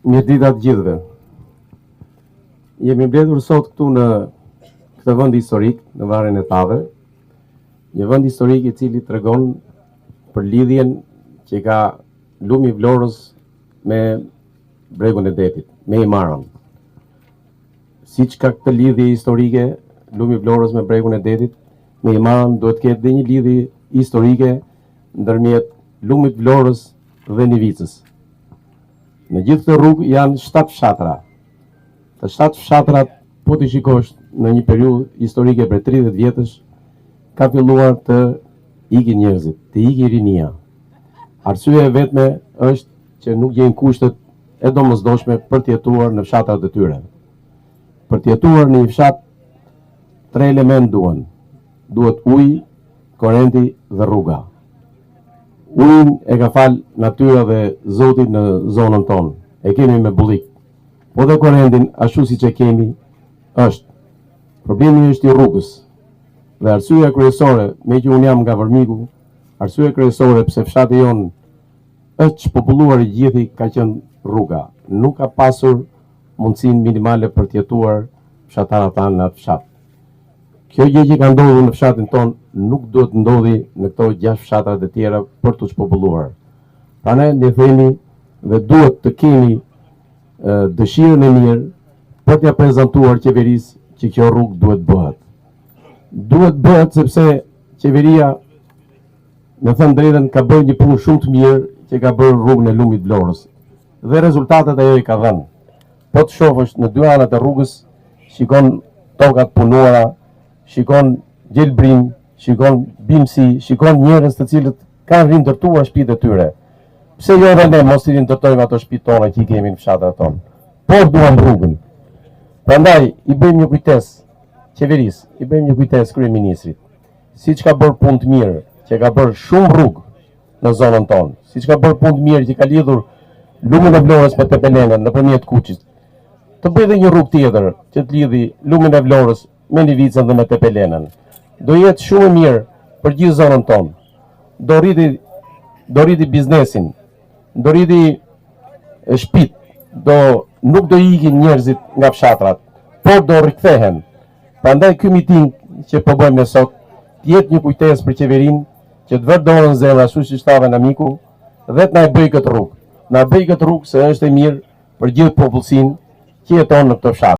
Mirëdita të gjithëve. Jemi mbledhur sot këtu në këtë vend historik, në Varrin e Tave, një vend historik i cili tregon për lidhjen që ka lumi i Vlorës me bregun e Detit, me Imaran. Siç ka këtë lidhje historike, lumi i Vlorës me bregun e Detit, me Imaran duhet të ketë dhe një lidhje historike ndërmjet lumit Vlorës dhe Nivicës. Në gjithë këtë rrugë janë 7 fshatra. Të 7 fshatrat, po të shikosh në një periudhë historike për 30 vjetësh, ka filluar të ikin njerëzit, të iki rinia. Arsyeja e vetme është që nuk gjejnë kushtet e domosdoshme për të jetuar në fshatrat e tyre. Për të jetuar në një fshat, 3 element duhen. Duhet ujë, korrenti dhe rruga. Ujin e ka falë natyra dhe Zoti në zonën tonë. E kemi me bullik. Po dhe korrentin, ashtu siç e kemi, është. Problemi është i rrugës. Dhe arsyeja kryesore, me që unë jam nga Vërmiku, arsyeja kryesore pse fshati jonë është çpopulluar i gjithi ka qenë rruga. Nuk ka pasur mundësinë minimale për të jetuar fshatarët tanë në atë fshat. Kjo gjë që ka ndodhur në fshatin tonë nuk duhet ndodhi në këto 6 fshatrat e tjera për të çpopulluar. Prandaj ne themi dhe duhet të kemi dëshirën e mirë për t'ia prezantuar qeverisë që kjo rrugë duhet bëhet. Duhet bëhet sepse qeveria, me thënë drejtën, ka bërë një punë shumë të mirë që ka bërë rrugën e lumit Vlorës. Dhe rezultatet ajo i ka dhënë. Po të shohësh në 2 anët e rrugës, shikon tokat punuara, shikon gjelbrim, shikon bimësi, shikon njerëz të cilët kanë rindërtuar shtëpitë e tyre. Pse jo edhe ne mos i rindërtojmë ato shtëpi tona që i kemi në fshatrat tonë? Por duam rrugën. Prandaj i bëjmë një kujtesë qeverisë, i bëjmë një kujtesë kryeministrit. Siç ka bërë punë të mirë, që ka bërë shumë rrugë në zonën tonë, siç ka bërë punë të mirë që ka lidhur lumin e Vlorës me Tepelenën nëpërmjet Kuçit. Të bëjë dhe një rrugë tjetër që të lidhi lumin e Vlorës me Nivicën dhe me Tepelenën. Do jetë shumë e mirë për gjithë zonën tonë. Do rriti biznesin, do rriti shtëpitë, nuk do ikin njerëzit nga fshatrat, por do rikthehen. Prandaj ky miting që po bëjmë ne sot, të jetë një kujtesë për qeverinë që të vërë dorën zemra ashtu siç tha Miku dhe të na e bëjë këtë rrugë. Na bëj këtë rrugë se është e mirë për gjithë popullsinë që jeton në këtë fshat.